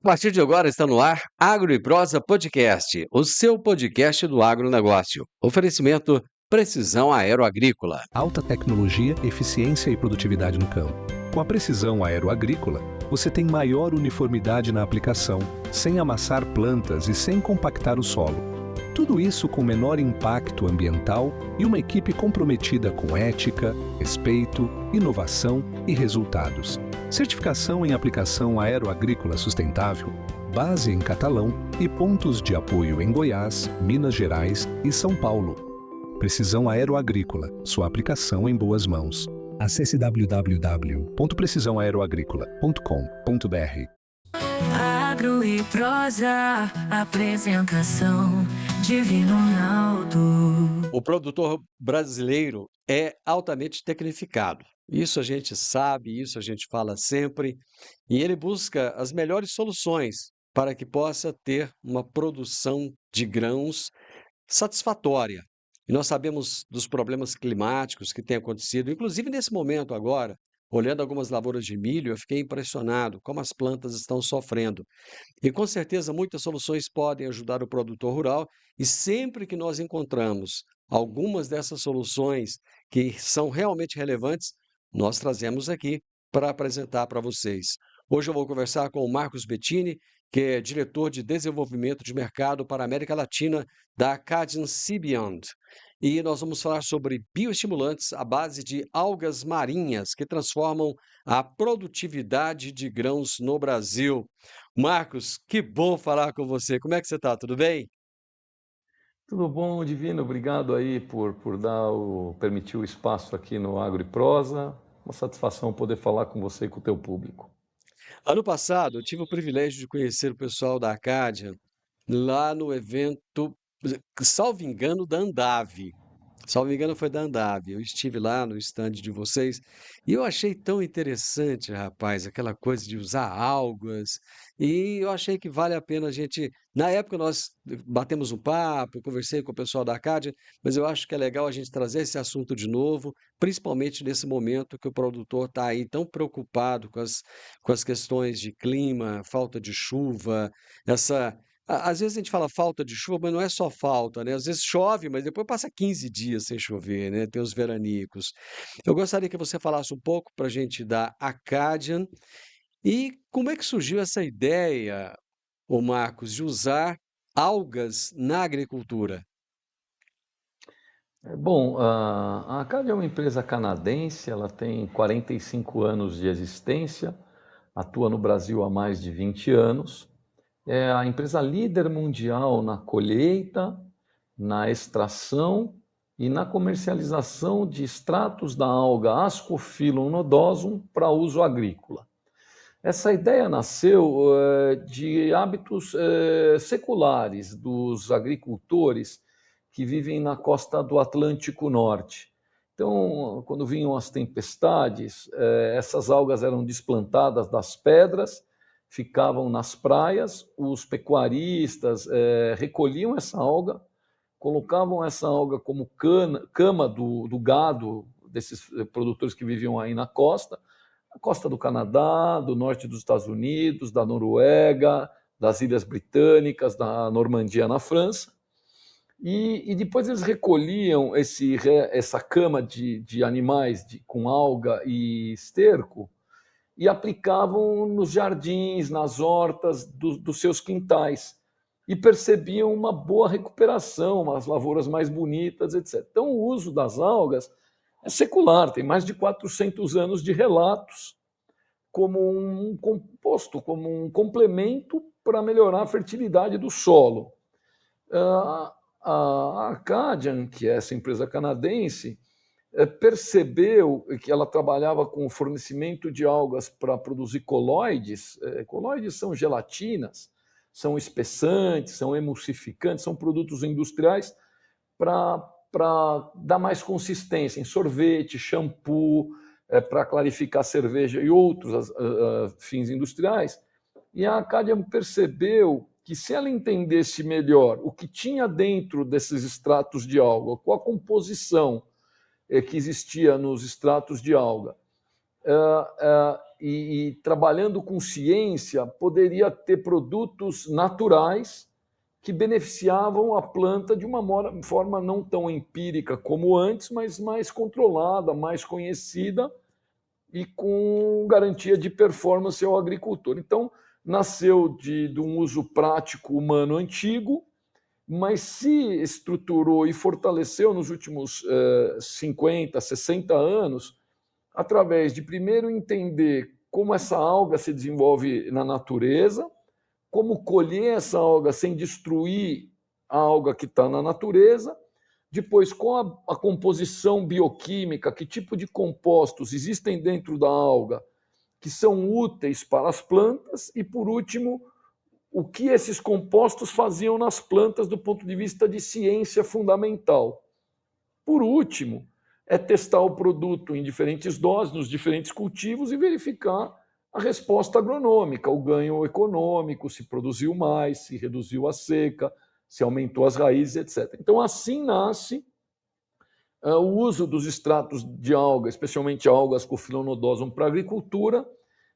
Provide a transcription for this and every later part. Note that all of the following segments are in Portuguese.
A partir de agora está no ar Agro e Prosa Podcast, o seu podcast do agronegócio. Oferecimento Precisão Aeroagrícola. Alta tecnologia, eficiência e produtividade no campo. Com a precisão aeroagrícola, você tem maior uniformidade na aplicação, sem amassar plantas e sem compactar o solo. Tudo isso com menor impacto ambiental e uma equipe comprometida com ética, respeito, inovação e resultados. Certificação em aplicação aeroagrícola sustentável, base em Catalão e pontos de apoio em Goiás, Minas Gerais e São Paulo. Precisão Aeroagrícola, sua aplicação em boas mãos. Acesse www.precisãoaeroagrícola.com.br. Agro e Prosa, apresentação Divino Ronaldo. O produtor brasileiro é altamente tecnificado. Isso a gente sabe, isso a gente fala sempre, e ele busca as melhores soluções para que possa ter uma produção de grãos satisfatória. E nós sabemos dos problemas climáticos que têm acontecido, inclusive nesse momento agora, olhando algumas lavouras de milho, eu fiquei impressionado como as plantas estão sofrendo. E com certeza muitas soluções podem ajudar o produtor rural, e sempre que nós encontramos algumas dessas soluções que são realmente relevantes, nós trazemos aqui para apresentar para vocês. Hoje eu vou conversar com o Marcos Bettini, que é diretor de desenvolvimento de mercado para a América Latina da Acadian Seabeyond. E nós vamos falar sobre bioestimulantes à base de algas marinhas que transformam a produtividade de grãos no Brasil. Marcos, que bom falar com você. Como é que você está? Tudo bem? Tudo bom, Divino? Obrigado aí por permitir o espaço aqui no Agro e Prosa. Uma satisfação poder falar com você e com o teu público. Ano passado, eu tive o privilégio de conhecer o pessoal da Acadian lá no evento, salvo engano, da Andave. Salvo engano, foi da Andave. Eu estive lá no stand de vocês e eu achei tão interessante, rapaz, aquela coisa de usar algas. E eu achei que vale a pena a gente. Na época, nós batemos um papo, eu conversei com o pessoal da Arcádia, mas eu acho que é legal a gente trazer esse assunto de novo, principalmente nesse momento que o produtor está aí tão preocupado com as questões de clima, falta de chuva, essa. Às vezes a gente fala falta de chuva, mas não é só falta, né? Às vezes chove, mas depois passa 15 dias sem chover, né? Tem os veranicos. Eu gostaria que você falasse um pouco para a gente da Acadian e como é que surgiu essa ideia, ô Marcos, de usar algas na agricultura. Bom, a Acad é uma empresa canadense, ela tem 45 anos de existência, atua no Brasil há mais de 20 anos. É a empresa líder mundial na colheita, na extração e na comercialização de extratos da alga Ascophyllum nodosum para uso agrícola. Essa ideia nasceu de hábitos seculares dos agricultores que vivem na costa do Atlântico Norte. Então, quando vinham as tempestades, essas algas eram desplantadas das pedras, ficavam nas praias, os pecuaristas recolhiam essa alga, colocavam essa alga como cama do gado desses produtores que viviam aí na costa, a costa do Canadá, do norte dos Estados Unidos, da Noruega, das Ilhas Britânicas, da Normandia na França. E depois eles recolhiam essa cama de animais com alga e esterco e aplicavam nos jardins, nas hortas dos seus quintais. E percebiam uma boa recuperação, umas lavouras mais bonitas, etc. Então, o uso das algas é secular, tem mais de 400 anos de relatos como um composto, como um complemento para melhorar a fertilidade do solo. A Acadian, que é essa empresa canadense, percebeu que ela trabalhava com o fornecimento de algas para produzir colóides. Colóides são gelatinas, são espessantes, são emulsificantes, são produtos industriais para dar mais consistência em sorvete, shampoo, para clarificar cerveja e outros fins industriais. E a Acadian percebeu que se ela entendesse melhor o que tinha dentro desses extratos de alga, qual a composição que existia nos extratos de alga, e trabalhando com ciência, poderia ter produtos naturais que beneficiavam a planta de uma forma não tão empírica como antes, mas mais controlada, mais conhecida e com garantia de performance ao agricultor. Então, nasceu de um uso prático humano antigo, mas se estruturou e fortaleceu nos últimos 50, 60 anos, através de primeiro entender como essa alga se desenvolve na natureza, como colher essa alga sem destruir a alga que está na natureza, depois com a composição bioquímica, que tipo de compostos existem dentro da alga que são úteis para as plantas, e por último, o que esses compostos faziam nas plantas do ponto de vista de ciência fundamental. Por último, é testar o produto em diferentes doses, nos diferentes cultivos e verificar a resposta agronômica, o ganho econômico, se produziu mais, se reduziu a seca, se aumentou as raízes, etc. Então, assim nasce o uso dos extratos de alga, especialmente algas Cophylonodosum para a agricultura,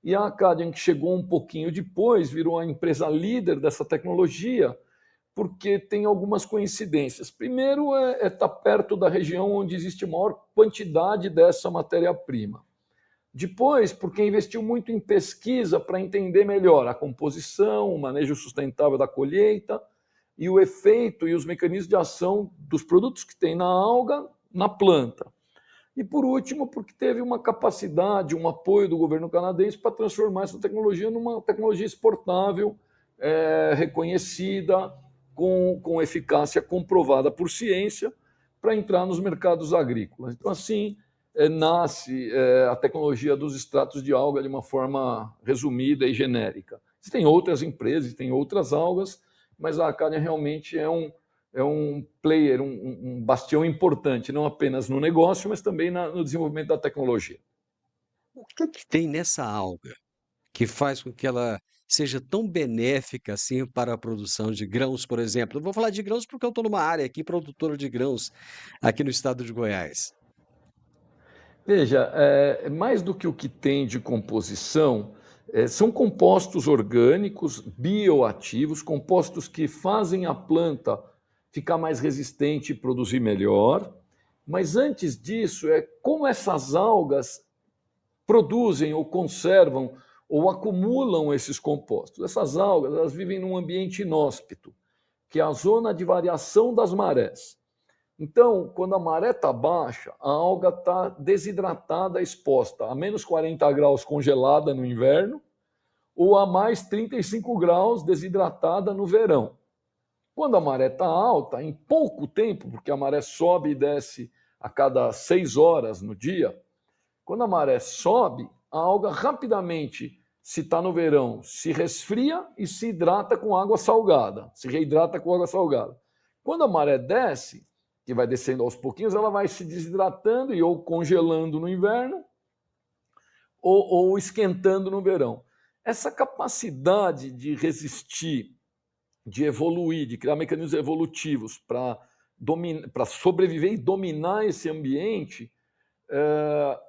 e a Acadian, que chegou um pouquinho depois, virou a empresa líder dessa tecnologia, porque tem algumas coincidências. Primeiro, estar perto da região onde existe maior quantidade dessa matéria-prima. Depois, porque investiu muito em pesquisa para entender melhor a composição, o manejo sustentável da colheita e o efeito e os mecanismos de ação dos produtos que tem na alga na planta. E, por último, porque teve uma capacidade, um apoio do governo canadense para transformar essa tecnologia numa tecnologia exportável, reconhecida, com eficácia comprovada por ciência, para entrar nos mercados agrícolas. Então, assim, nasce a tecnologia dos extratos de alga de uma forma resumida e genérica. Existem outras empresas, tem outras algas, mas a Acadian realmente é um player, um bastião importante, não apenas no negócio, mas também no desenvolvimento da tecnologia. O que tem nessa alga que faz com que ela seja tão benéfica assim para a produção de grãos, por exemplo? Eu vou falar de grãos porque eu estou numa área aqui produtora de grãos aqui no estado de Goiás. Veja, mais do que o que tem de composição, são compostos orgânicos, bioativos, compostos que fazem a planta ficar mais resistente e produzir melhor. Mas antes disso, é como essas algas produzem ou conservam ou acumulam esses compostos. Essas algas, elas vivem num ambiente inóspito, que é a zona de variação das marés. Então, quando a maré está baixa, a alga está desidratada, exposta a menos 40 graus congelada no inverno ou a mais 35 graus desidratada no verão. Quando a maré está alta, em pouco tempo, porque a maré sobe e desce a cada 6 horas no dia, quando a maré sobe, a alga rapidamente, se está no verão, se resfria e se hidrata com água salgada, se reidrata com água salgada. Quando a maré desce, que vai descendo aos pouquinhos, ela vai se desidratando e ou congelando no inverno ou esquentando no verão. Essa capacidade de resistir, de evoluir, de criar mecanismos evolutivos para sobreviver e dominar esse ambiente,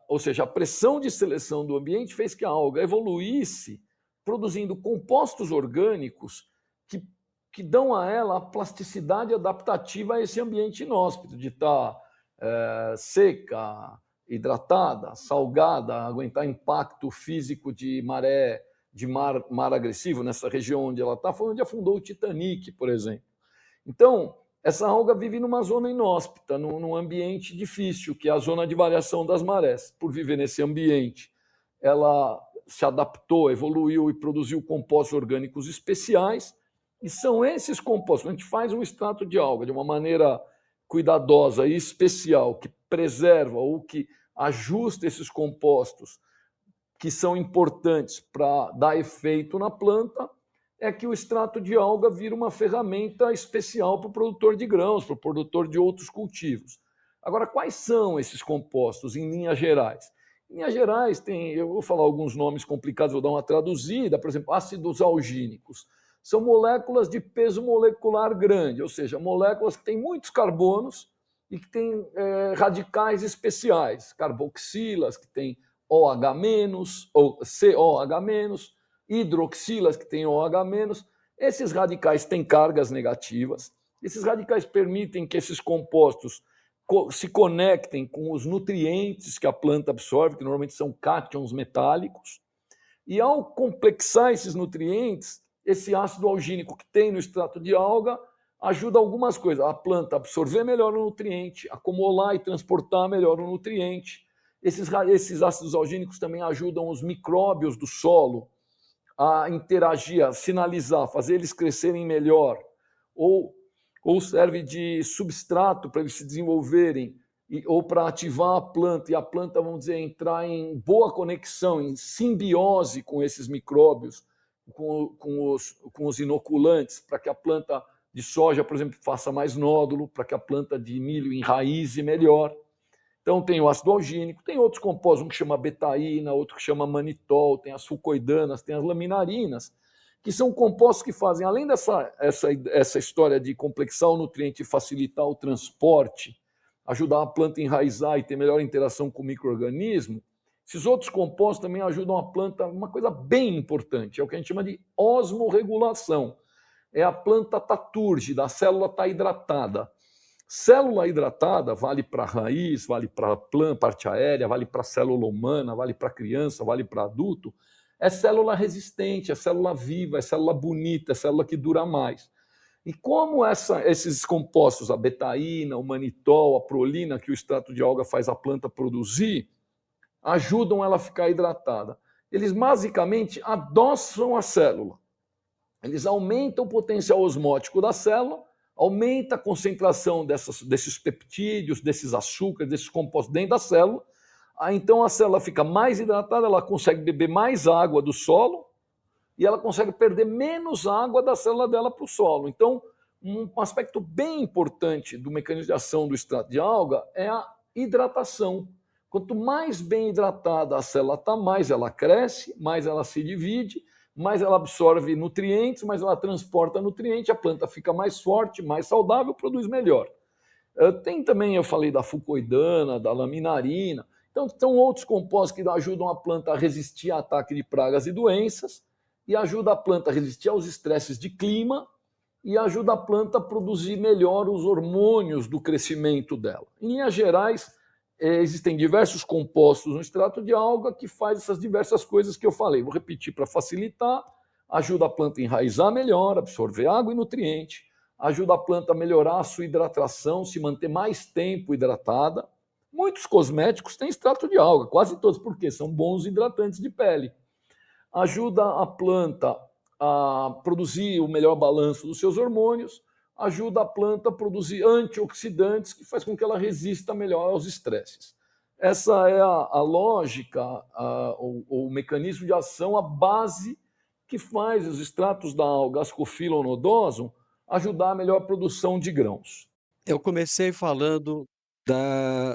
ou seja, a pressão de seleção do ambiente fez que a alga evoluísse, produzindo compostos orgânicos que dão a ela a plasticidade adaptativa a esse ambiente inóspito, de estar seca, hidratada, salgada, aguentar impacto físico de maré, de mar agressivo, nessa região onde ela está, foi onde afundou o Titanic, por exemplo. Então, essa alga vive numa zona inóspita, num ambiente difícil, que é a zona de variação das marés. Por viver nesse ambiente, ela se adaptou, evoluiu e produziu compostos orgânicos especiais, e são esses compostos. A gente faz um extrato de alga de uma maneira cuidadosa e especial, que preserva ou que ajusta esses compostos que são importantes para dar efeito na planta, é que o extrato de alga vira uma ferramenta especial para o produtor de grãos, para o produtor de outros cultivos. Agora, quais são esses compostos em linhas gerais? Em linhas gerais, eu vou falar alguns nomes complicados, vou dar uma traduzida, por exemplo, ácidos algínicos. São moléculas de peso molecular grande, ou seja, moléculas que têm muitos carbonos e que têm radicais especiais, carboxilas, que têm OH-, ou COH-, hidroxilas, que tem OH-. Esses radicais têm cargas negativas. Esses radicais permitem que esses compostos se conectem com os nutrientes que a planta absorve, que normalmente são cátions metálicos. E ao complexar esses nutrientes, esse ácido algínico que tem no extrato de alga ajuda algumas coisas. A planta a absorver melhor o nutriente, acumular e transportar melhor o nutriente. Esses ácidos algínicos também ajudam os micróbios do solo a interagir, a sinalizar, fazer eles crescerem melhor, ou serve de substrato para eles se desenvolverem, ou para ativar a planta, e a planta, vamos dizer, entrar em boa conexão, em simbiose com esses micróbios, com os inoculantes, para que a planta de soja, por exemplo, faça mais nódulo, para que a planta de milho enraize melhor. Então tem o ácido algínico, tem outros compostos, um que chama betaína, outro que chama manitol, tem as fucoidanas, tem as laminarinas, que são compostos que fazem, além dessa história de complexar o nutriente e facilitar o transporte, ajudar a planta a enraizar e ter melhor interação com o micro-organismo, esses outros compostos também ajudam a planta, uma coisa bem importante, é o que a gente chama de osmorregulação. É a planta tá túrgida, a célula está hidratada. Célula hidratada vale para a raiz, vale para a parte aérea, vale para a célula humana, vale para a criança, vale para adulto. É célula resistente, é célula viva, é célula bonita, é célula que dura mais. E como esses compostos, a betaína, o manitol, a prolina, que o extrato de alga faz a planta produzir, ajudam ela a ficar hidratada. Eles basicamente adoçam a célula. Eles aumentam o potencial osmótico da célula, aumenta a concentração desses peptídeos, desses açúcares, desses compostos dentro da célula. Então a célula fica mais hidratada, ela consegue beber mais água do solo e ela consegue perder menos água da célula dela para o solo. Então, um aspecto bem importante do mecanismo de ação do extrato de alga é a hidratação. Quanto mais bem hidratada a célula está, mais ela cresce, mais ela se divide, mais ela absorve nutrientes, mais ela transporta nutrientes, a planta fica mais forte, mais saudável, produz melhor. Tem também, eu falei da fucoidana, da laminarina. Então, são outros compostos que ajudam a planta a resistir a ataque de pragas e doenças, e ajuda a planta a resistir aos estresses de clima, e ajuda a planta a produzir melhor os hormônios do crescimento dela. Em linhas gerais, existem diversos compostos no extrato de alga que faz essas diversas coisas que eu falei. Vou repetir para facilitar. Ajuda a planta a enraizar melhor, absorver água e nutriente. Ajuda a planta a melhorar a sua hidratação, se manter mais tempo hidratada. Muitos cosméticos têm extrato de alga, quase todos, porque são bons hidratantes de pele. Ajuda a planta a produzir o melhor balanço dos seus hormônios, ajuda a planta a produzir antioxidantes, que faz com que ela resista melhor aos estresses. Essa é a lógica, o mecanismo de ação, a base que faz os extratos da alga Ascophyllum nodosum ajudar a melhor produção de grãos. Eu comecei falando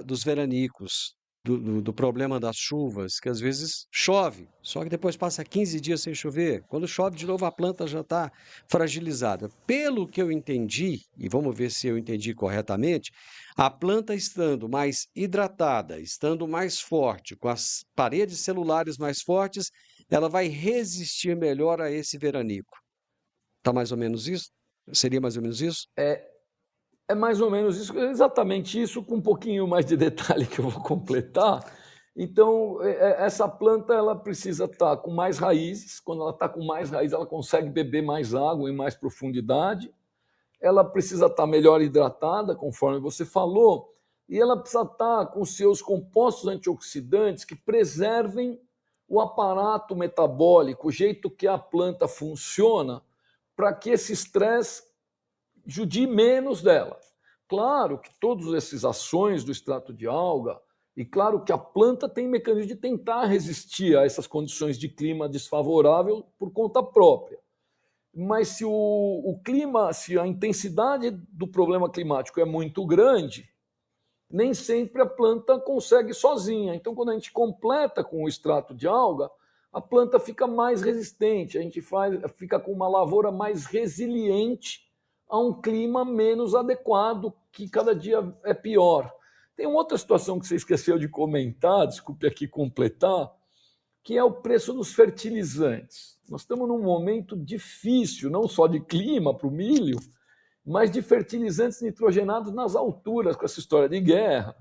dos veranicos, do problema das chuvas, que às vezes chove, só que depois passa 15 dias sem chover. Quando chove de novo, a planta já está fragilizada. Pelo que eu entendi, e vamos ver se eu entendi corretamente, a planta estando mais hidratada, estando mais forte, com as paredes celulares mais fortes, ela vai resistir melhor a esse veranico. Tá mais ou menos isso? Seria mais ou menos isso? É mais ou menos isso, exatamente isso, com um pouquinho mais de detalhe que eu vou completar. Então, essa planta ela precisa estar com mais raízes. Quando ela está com mais raízes, ela consegue beber mais água em mais profundidade. Ela precisa estar melhor hidratada, conforme você falou, e ela precisa estar com seus compostos antioxidantes que preservem o aparato metabólico, o jeito que a planta funciona, para que esse estresse judie menos dela. Claro que todas essas ações do extrato de alga, e claro que a planta tem mecanismo de tentar resistir a essas condições de clima desfavorável por conta própria. Mas se o clima, se a intensidade do problema climático é muito grande, nem sempre a planta consegue sozinha. Então, quando a gente completa com o extrato de alga, a planta fica mais resistente, a gente fica com uma lavoura mais resiliente a um clima menos adequado, que cada dia é pior. Tem uma outra situação que você esqueceu de comentar, desculpe aqui completar, que é o preço dos fertilizantes. Nós estamos num momento difícil, não só de clima para o milho, mas de fertilizantes nitrogenados nas alturas, com essa história de guerra.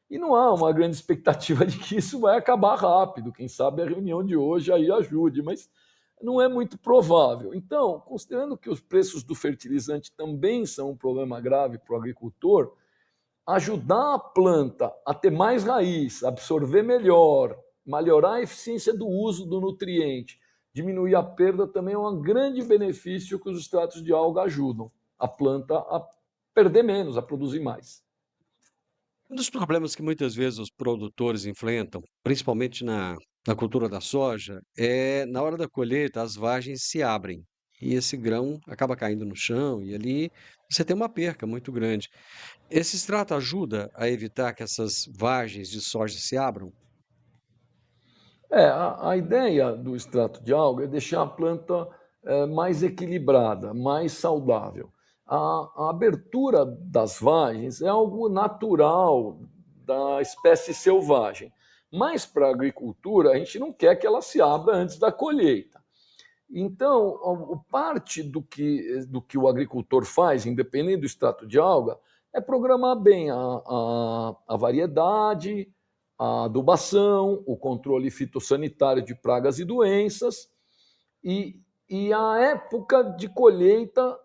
E não há uma grande expectativa de que isso vai acabar rápido. Quem sabe a reunião de hoje aí ajude, mas não é muito provável. Então, considerando que os preços do fertilizante também são um problema grave para o agricultor, ajudar a planta a ter mais raiz, absorver melhor, melhorar a eficiência do uso do nutriente, diminuir a perda também é um grande benefício que os extratos de alga ajudam a planta a perder menos, a produzir mais. Um dos problemas que muitas vezes os produtores enfrentam, principalmente na cultura da soja, é na hora da colheita as vagens se abrem e esse grão acaba caindo no chão e ali você tem uma perca muito grande. Esse extrato ajuda a evitar que essas vagens de soja se abram? A ideia do extrato de alga é deixar a planta mais equilibrada, mais saudável. A abertura das vagens é algo natural da espécie selvagem, mas para a agricultura a gente não quer que ela se abra antes da colheita. Então, parte do que o agricultor faz, independente do extrato de alga, é programar bem a variedade, a adubação, o controle fitossanitário de pragas e doenças e a época de colheita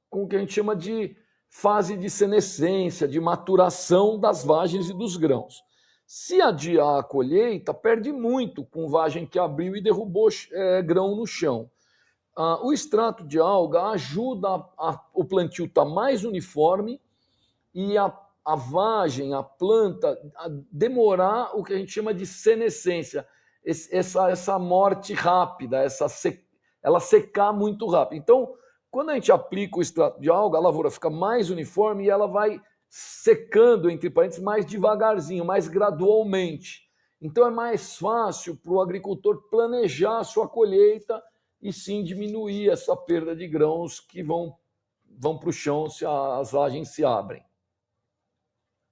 com o que a gente chama de fase de senescência, de maturação das vagens e dos grãos. Se adiar a colheita, perde muito com vagem que abriu e derrubou grão no chão. O extrato de alga ajuda o plantio estar mais uniforme e a vagem, a planta, a demorar o que a gente chama de senescência, essa morte rápida, ela secar muito rápido. Então, quando a gente aplica o extrato de alga, a lavoura fica mais uniforme e ela vai secando, entre parênteses, mais devagarzinho, mais gradualmente. Então, é mais fácil para o agricultor planejar a sua colheita e sim diminuir essa perda de grãos que vão para o chão se as vagens se abrem.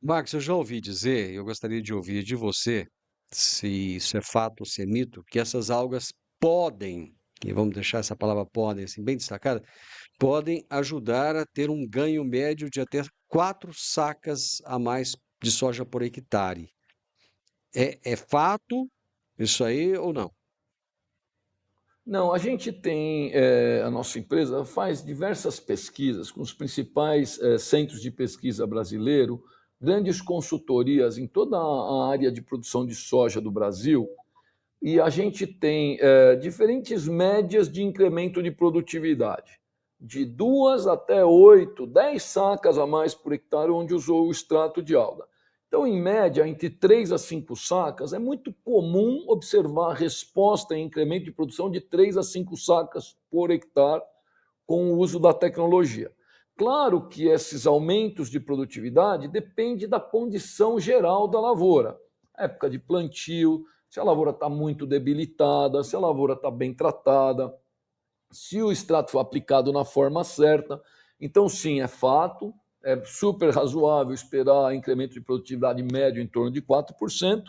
Marcos, eu já ouvi dizer, eu gostaria de ouvir de você, se isso é fato ou se é mito, que essas algas podem, e vamos deixar essa palavra podem assim bem destacada, podem ajudar a ter um ganho médio de até 4 sacas a mais de soja por hectare. É fato isso aí ou não? Não, a gente tem, a nossa empresa faz diversas pesquisas com os principais centros de pesquisa brasileiro, grandes consultorias em toda a área de produção de soja do Brasil, e a gente tem diferentes médias de incremento de produtividade, de 2 até 8, 10 sacas a mais por hectare onde usou o extrato de alga. Então, em média, entre 3 a 5 sacas, é muito comum observar a resposta em incremento de produção de 3 a 5 sacas por hectare com o uso da tecnologia. Claro que esses aumentos de produtividade dependem da condição geral da lavoura. Época de plantio, se a lavoura está muito debilitada, se a lavoura está bem tratada, se o extrato for aplicado na forma certa. Então, sim, é fato, é super razoável esperar incremento de produtividade médio em torno de 4%,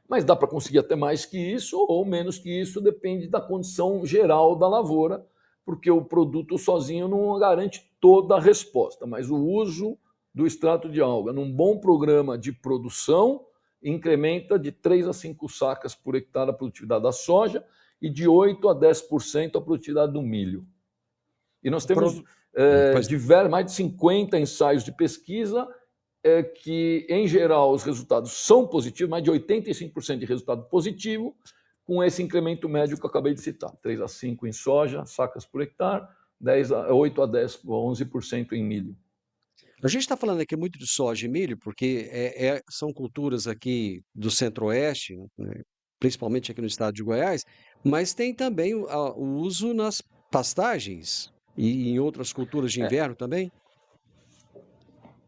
mas dá para conseguir até mais que isso ou menos que isso, depende da condição geral da lavoura, porque o produto sozinho não garante toda a resposta, mas o uso do extrato de alga num bom programa de produção incrementa de 3 a 5 sacas por hectare a produtividade da soja e de 8 a 10% a produtividade do milho. E nós temos mais de 50 ensaios de pesquisa que, em geral, os resultados são positivos, mais de 85% de resultado positivo, com esse incremento médio que eu acabei de citar, 3 a 5 em soja, sacas por hectare, 8 a 10, 11% em milho. A gente está falando aqui muito de soja e milho, porque são culturas aqui do Centro-Oeste, né, principalmente aqui no estado de Goiás, mas tem também o uso nas pastagens e em outras culturas de inverno também?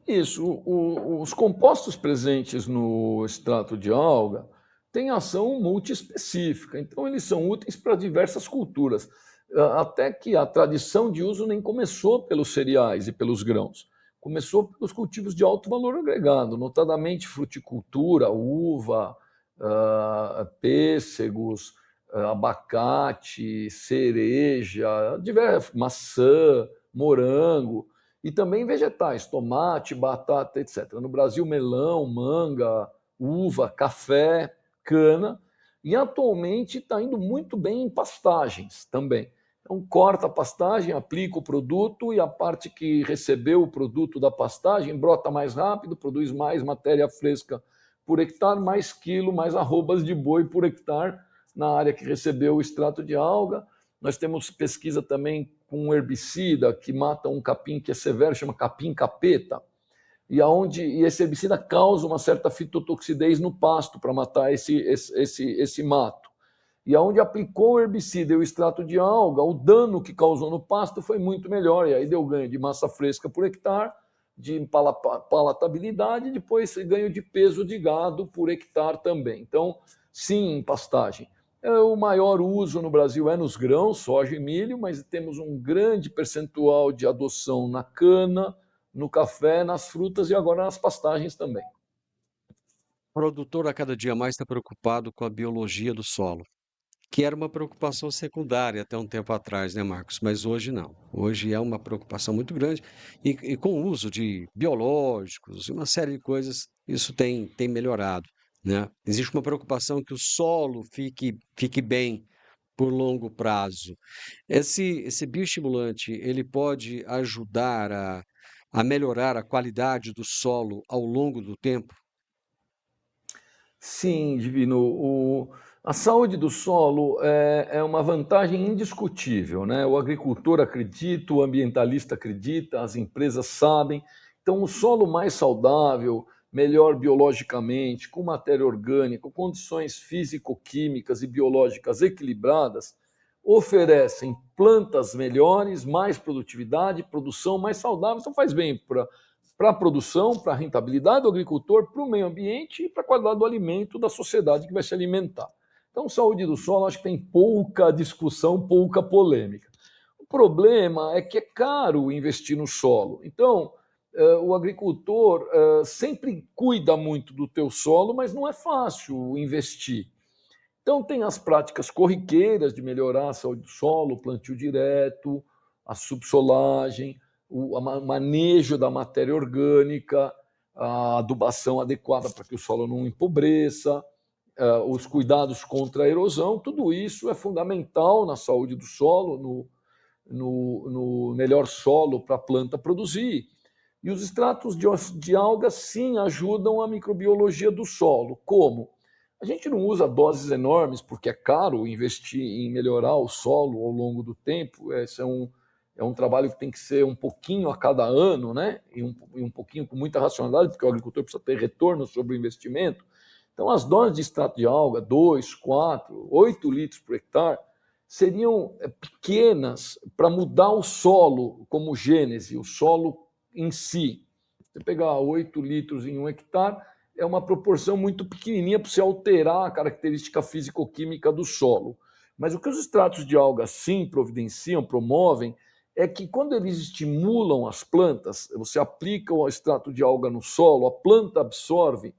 Isso, os compostos presentes no extrato de alga têm ação multiespecífica, então eles são úteis para diversas culturas, até que a tradição de uso nem começou pelos cereais e pelos grãos. começou pelos cultivos de alto valor agregado, notadamente fruticultura, uva, pêssegos, abacate, cereja, maçã, morango, e também vegetais, tomate, batata, etc. No Brasil, melão, manga, uva, café, cana, e atualmente está indo muito bem em pastagens também. Então, corta a pastagem, aplica o produto e a parte que recebeu o produto da pastagem brota mais rápido, produz mais matéria fresca por hectare, mais quilo, mais arrobas de boi por hectare na área que recebeu o extrato de alga. Nós temos pesquisa também com um herbicida que mata um capim que é severo, chama capim-capeta, e esse herbicida causa uma certa fitotoxidez no pasto para matar esse mato. E aonde aplicou o herbicida e o extrato de alga, o dano que causou no pasto foi muito melhor. E aí deu ganho de massa fresca por hectare, de palatabilidade, e depois ganho de peso de gado por hectare também. Então, sim, pastagem. O maior uso no Brasil é nos grãos, soja e milho, mas temos um grande percentual de adoção na cana, no café, nas frutas e agora nas pastagens também. O produtor a cada dia mais está preocupado com a biologia do solo, que era uma preocupação secundária até um tempo atrás, né, Marcos? Mas hoje não. Hoje é uma preocupação muito grande e com o uso de biológicos e uma série de coisas, isso tem melhorado, né? Existe uma preocupação que o solo fique bem por longo prazo. Esse bioestimulante, ele pode ajudar a melhorar a qualidade do solo ao longo do tempo? Sim, Divino. A saúde do solo é uma vantagem indiscutível, né? O agricultor acredita, o ambientalista acredita, as empresas sabem. Então, o solo mais saudável, melhor biologicamente, com matéria orgânica, condições físico-químicas e biológicas equilibradas, oferecem plantas melhores, mais produtividade, produção mais saudável. Então, faz bem para a produção, para a rentabilidade do agricultor, para o meio ambiente e para a qualidade do alimento da sociedade que vai se alimentar. Então, saúde do solo, acho que tem pouca discussão, pouca polêmica. O problema é que é caro investir no solo. Então, o agricultor sempre cuida muito do teu solo, mas não é fácil investir. Então, tem as práticas corriqueiras de melhorar a saúde do solo, o plantio direto, a subsolagem, o manejo da matéria orgânica, a adubação adequada para que o solo não empobreça, os cuidados contra a erosão, tudo isso é fundamental na saúde do solo, no melhor solo para a planta produzir. E os extratos de algas, sim, ajudam a microbiologia do solo. Como? A gente não usa doses enormes porque é caro investir em melhorar o solo ao longo do tempo. Esse é um trabalho que tem que ser um pouquinho a cada ano, né? E um pouquinho com muita racionalidade, porque o agricultor precisa ter retorno sobre o investimento. Então, as doses de extrato de alga, 2, 4, 8 litros por hectare, seriam pequenas para mudar o solo como gênese, o solo em si. Você pegar 8 litros em 1 hectare, é uma proporção muito pequenininha para você alterar a característica físico-química do solo. Mas o que os extratos de alga sim providenciam, promovem, é que quando eles estimulam as plantas, você aplica o extrato de alga no solo, a planta absorve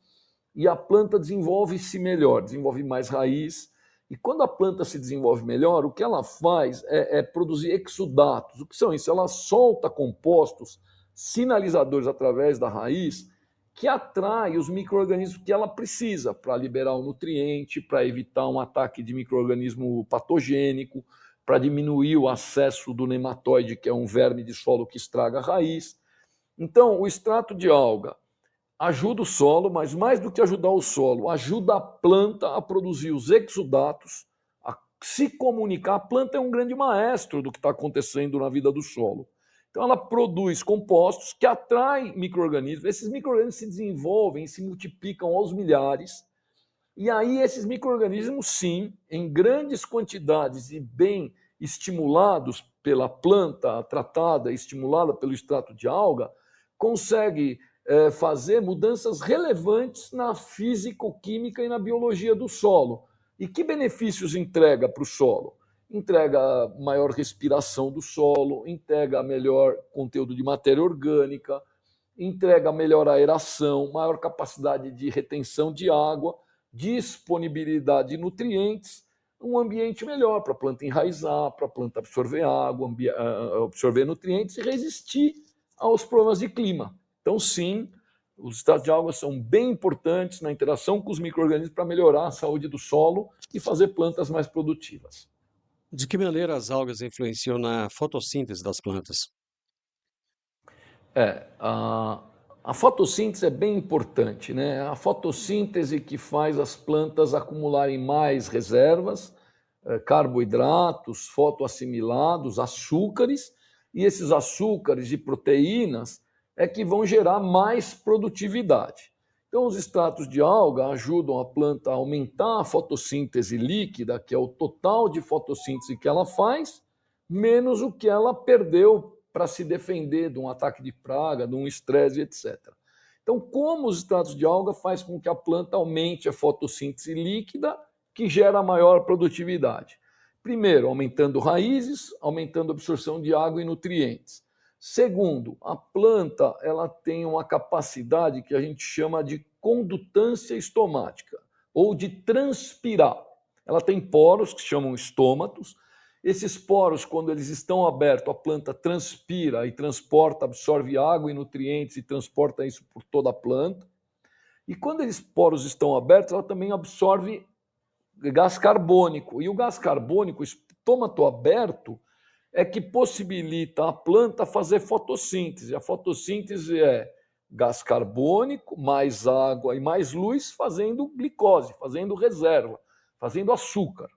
e a planta desenvolve-se melhor, desenvolve mais raiz. E quando a planta se desenvolve melhor, o que ela faz é produzir exudatos. O que são isso? Ela solta compostos sinalizadores através da raiz que atrai os micro-organismos que ela precisa para liberar o nutriente, para evitar um ataque de micro-organismo patogênico, para diminuir o acesso do nematóide, que é um verme de solo que estraga a raiz. Então, o extrato de alga ajuda o solo, mas mais do que ajudar o solo, ajuda a planta a produzir os exudatos, a se comunicar. A planta é um grande maestro do que está acontecendo na vida do solo. Então, ela produz compostos que atraem micro-organismos. Esses micro-organismos se desenvolvem, se multiplicam aos milhares. E aí, esses micro-organismos, sim, em grandes quantidades e bem estimulados pela planta tratada, estimulada pelo extrato de alga, consegue fazer mudanças relevantes na físico-química e na biologia do solo. E que benefícios entrega para o solo? Entrega maior respiração do solo, entrega melhor conteúdo de matéria orgânica, entrega melhor aeração, maior capacidade de retenção de água, disponibilidade de nutrientes, um ambiente melhor para a planta enraizar, para a planta absorver água, absorver nutrientes e resistir aos problemas de clima. Então, sim, os extratos de água são bem importantes na interação com os micro-organismos para melhorar a saúde do solo e fazer plantas mais produtivas. De que maneira as algas influenciam na fotossíntese das plantas? A fotossíntese é bem importante, né? A fotossíntese que faz as plantas acumularem mais reservas, carboidratos, fotoassimilados, açúcares, e esses açúcares e proteínas é que vão gerar mais produtividade. Então, os extratos de alga ajudam a planta a aumentar a fotossíntese líquida, que é o total de fotossíntese que ela faz, menos o que ela perdeu para se defender de um ataque de praga, de um estresse, etc. Então, como os extratos de alga faz com que a planta aumente a fotossíntese líquida, que gera maior produtividade? Primeiro, aumentando raízes, aumentando a absorção de água e nutrientes. Segundo, a planta ela tem uma capacidade que a gente chama de condutância estomática, ou de transpirar. Ela tem poros que se chamam estômatos. Esses poros, quando eles estão abertos, a planta transpira e transporta, absorve água e nutrientes e transporta isso por toda a planta. E quando esses poros estão abertos, ela também absorve gás carbônico. E o gás carbônico, o estômato aberto, é que possibilita a planta fazer fotossíntese. A fotossíntese é gás carbônico, mais água e mais luz, fazendo glicose, fazendo reserva, fazendo açúcar,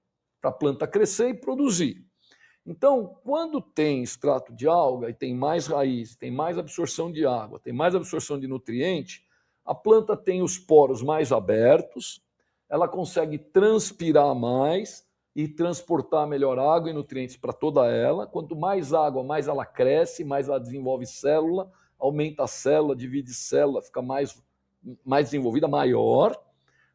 para a planta crescer e produzir. Então, quando tem extrato de alga e tem mais raiz, tem mais absorção de água, tem mais absorção de nutriente, a planta tem os poros mais abertos, ela consegue transpirar mais e transportar melhor água e nutrientes para toda ela. Quanto mais água, mais ela cresce, mais ela desenvolve célula, aumenta a célula, divide célula, fica mais desenvolvida, maior.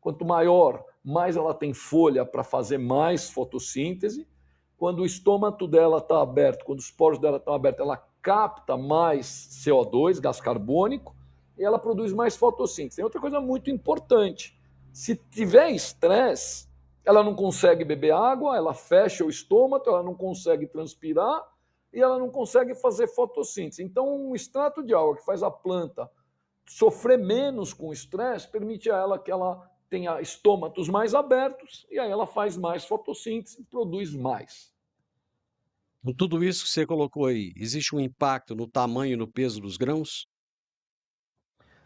Quanto maior, mais ela tem folha para fazer mais fotossíntese. Quando o estômago dela está aberto, quando os poros dela estão abertos, ela capta mais CO2, gás carbônico, e ela produz mais fotossíntese. Tem outra coisa muito importante. Se tiver estresse, ela não consegue beber água, ela fecha o estômago, ela não consegue transpirar e ela não consegue fazer fotossíntese. Então, um extrato de alga que faz a planta sofrer menos com o estresse permite a ela que ela tenha estômatos mais abertos e aí ela faz mais fotossíntese e produz mais. Com tudo isso que você colocou aí, existe um impacto no tamanho e no peso dos grãos?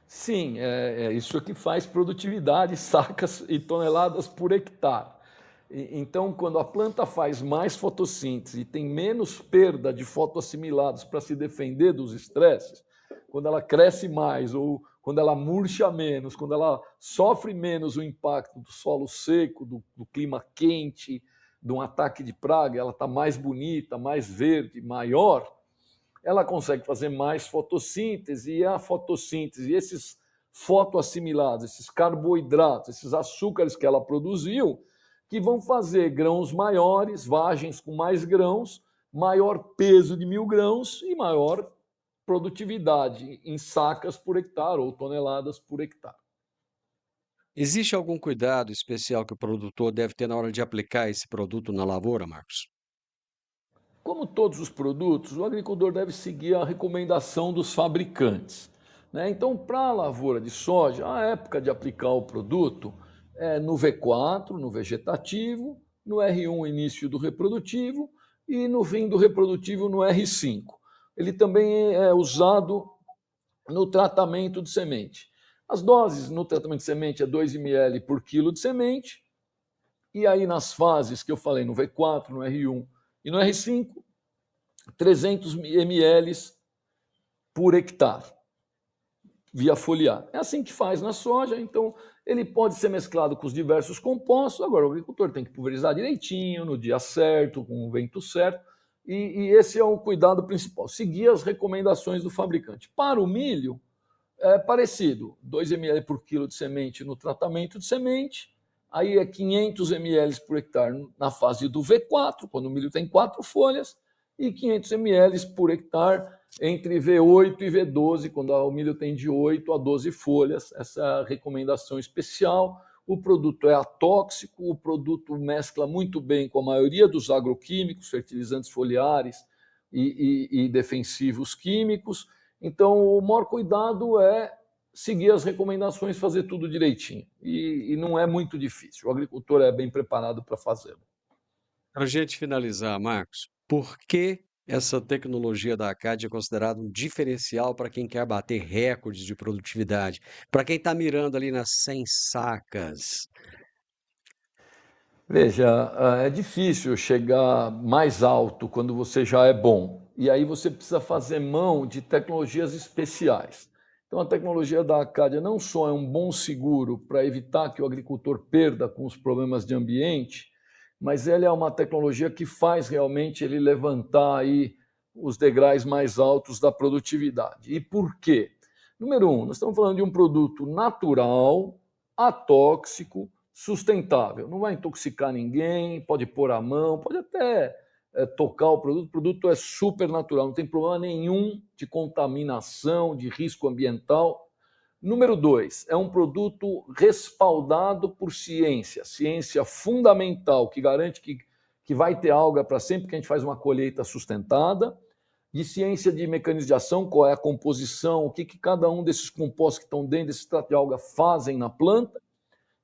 Sim, é isso que faz produtividade, sacas e toneladas por hectare. Então, quando a planta faz mais fotossíntese e tem menos perda de fotoassimilados para se defender dos estresses, quando ela cresce mais ou quando ela murcha menos, quando ela sofre menos o impacto do solo seco, do clima quente, de um ataque de praga, ela está mais bonita, mais verde, maior, ela consegue fazer mais fotossíntese, e a fotossíntese, esses fotoassimilados, esses carboidratos, esses açúcares que ela produziu, que vão fazer grãos maiores, vagens com mais grãos, maior peso de 1.000 grãos e maior produtividade em sacas por hectare ou toneladas por hectare. Existe algum cuidado especial que o produtor deve ter na hora de aplicar esse produto na lavoura, Marcos? Como todos os produtos, o agricultor deve seguir a recomendação dos fabricantes, né? Então, para a lavoura de soja, a época de aplicar o produto é no V4, no vegetativo, no R1, início do reprodutivo, e no fim do reprodutivo, no R5. Ele também é usado no tratamento de semente. As doses no tratamento de semente é 2 ml por quilo de semente, e aí nas fases que eu falei, no V4, no R1 e no R5, 300 ml por hectare, via foliar. É assim que faz na soja, então ele pode ser mesclado com os diversos compostos. Agora, o agricultor tem que pulverizar direitinho, no dia certo, com o vento certo, e esse é o cuidado principal, seguir as recomendações do fabricante. Para o milho, é parecido, 2 ml por quilo de semente no tratamento de semente, aí é 500 ml por hectare na fase do V4, quando o milho tem 4 folhas, e 500 ml por hectare entre V8 e V12, quando o milho tem de 8 a 12 folhas. Essa é a recomendação especial. O produto é atóxico, o produto mescla muito bem com a maioria dos agroquímicos, fertilizantes foliares e defensivos químicos. Então, o maior cuidado é seguir as recomendações, fazer tudo direitinho. E não é muito difícil, o agricultor é bem preparado para fazê-lo. Para a gente finalizar, Marcos, por que essa tecnologia da ACAD é considerada um diferencial para quem quer bater recordes de produtividade? Para quem está mirando ali nas 100 sacas? Veja, é difícil chegar mais alto quando você já é bom. E aí você precisa fazer mão de tecnologias especiais. Então, a tecnologia da Acadia não só é um bom seguro para evitar que o agricultor perda com os problemas de ambiente, mas ela é uma tecnologia que faz realmente ele levantar aí os degraus mais altos da produtividade. E por quê? Número um, nós estamos falando de um produto natural, atóxico, sustentável. Não vai intoxicar ninguém, pode pôr a mão, pode até tocar o produto é super natural, não tem problema nenhum de contaminação, de risco ambiental. Número 2, é um produto respaldado por ciência, ciência fundamental, que garante que vai ter alga para sempre que a gente faz uma colheita sustentada, de ciência de mecanismos de ação, qual é a composição, o que cada um desses compostos que estão dentro desse extrato de alga fazem na planta,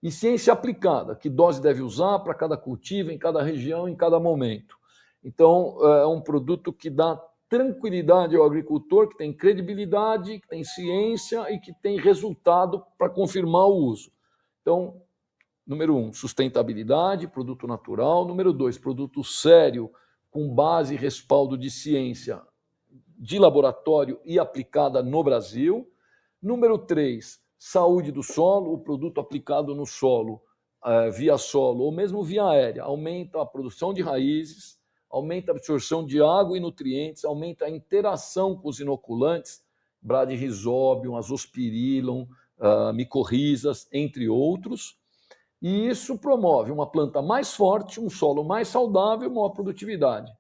e ciência aplicada, que dose deve usar para cada cultivo, em cada região, em cada momento. Então, é um produto que dá tranquilidade ao agricultor, que tem credibilidade, que tem ciência e que tem resultado para confirmar o uso. Então, número 1, sustentabilidade, produto natural. Número 2, produto sério, com base e respaldo de ciência de laboratório e aplicada no Brasil. Número 3, saúde do solo, o produto aplicado no solo, via solo ou mesmo via aérea, aumenta a produção de raízes, aumenta a absorção de água e nutrientes, aumenta a interação com os inoculantes, Bradyrhizobium, Azospirillum, micorrizas, entre outros. E isso promove uma planta mais forte, um solo mais saudável e maior produtividade.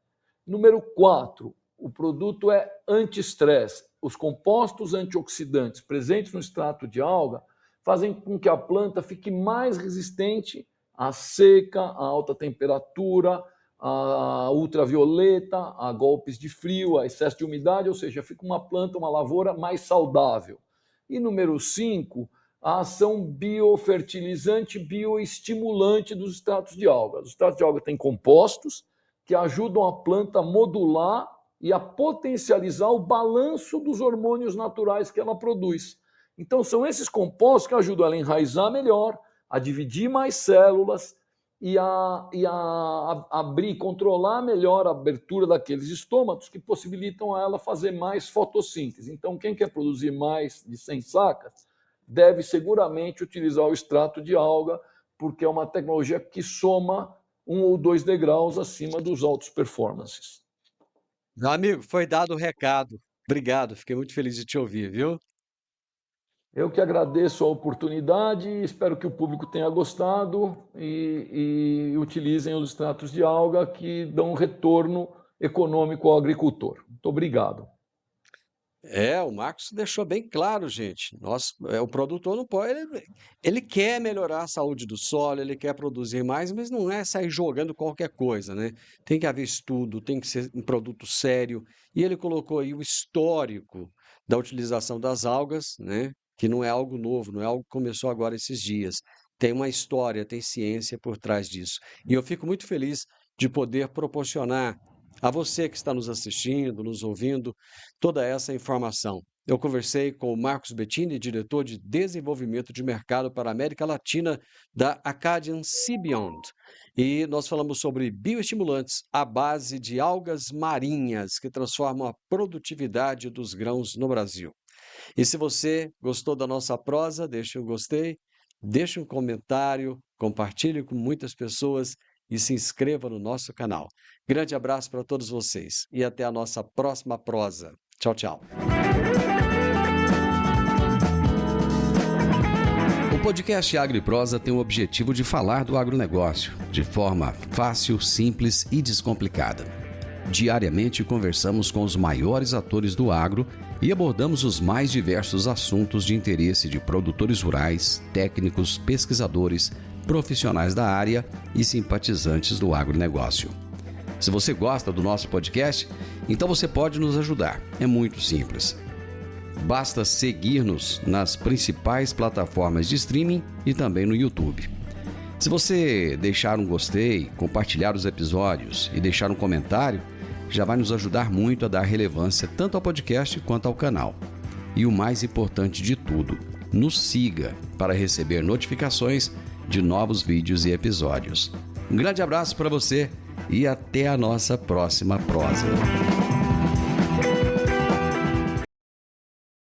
Número 4, o produto é anti-estresse. Os compostos antioxidantes presentes no extrato de alga fazem com que a planta fique mais resistente à seca, à alta temperatura, a ultravioleta, a golpes de frio, a excesso de umidade, ou seja, fica uma planta, uma lavoura mais saudável. E número 5, a ação biofertilizante, bioestimulante dos extratos de alga. Os extratos de alga têm compostos que ajudam a planta a modular e a potencializar o balanço dos hormônios naturais que ela produz. Então, são esses compostos que ajudam ela a enraizar melhor, a dividir mais células, e a abrir, controlar melhor a abertura daqueles estômatos que possibilitam a ela fazer mais fotossíntese. Então, quem quer produzir mais de 100 sacas deve seguramente utilizar o extrato de alga, porque é uma tecnologia que soma 1 ou 2 degraus acima dos altos performances. Meu amigo, foi dado o recado. Obrigado, fiquei muito feliz de te ouvir, viu? Eu que agradeço a oportunidade, espero que o público tenha gostado e utilizem os extratos de alga que dão um retorno econômico ao agricultor. Muito obrigado. O Marcos deixou bem claro, gente. O produtor não pode. Ele quer melhorar a saúde do solo, ele quer produzir mais, mas não é sair jogando qualquer coisa, né? Tem que haver estudo, tem que ser um produto sério. E ele colocou aí o histórico da utilização das algas, né? Que não é algo novo, não é algo que começou agora esses dias. Tem uma história, tem ciência por trás disso. E eu fico muito feliz de poder proporcionar a você que está nos assistindo, nos ouvindo, toda essa informação. Eu conversei com o Marcos Bettini, diretor de desenvolvimento de mercado para a América Latina da Acadian Seabeyond. E nós falamos sobre bioestimulantes à base de algas marinhas que transformam a produtividade dos grãos no Brasil. E se você gostou da nossa prosa, deixe um gostei, deixe um comentário, compartilhe com muitas pessoas e se inscreva no nosso canal. Grande abraço para todos vocês e até a nossa próxima prosa. Tchau, tchau. O podcast AgriProsa tem o objetivo de falar do agronegócio de forma fácil, simples e descomplicada. Diariamente conversamos com os maiores atores do agro e abordamos os mais diversos assuntos de interesse de produtores rurais, técnicos, pesquisadores, profissionais da área e simpatizantes do agronegócio. Se você gosta do nosso podcast, então você pode nos ajudar. É muito simples. Basta seguir-nos nas principais plataformas de streaming e também no YouTube. Se você deixar um gostei, compartilhar os episódios e deixar um comentário, já vai nos ajudar muito a dar relevância tanto ao podcast quanto ao canal. E o mais importante de tudo, nos siga para receber notificações de novos vídeos e episódios. Um grande abraço para você e até a nossa próxima prosa.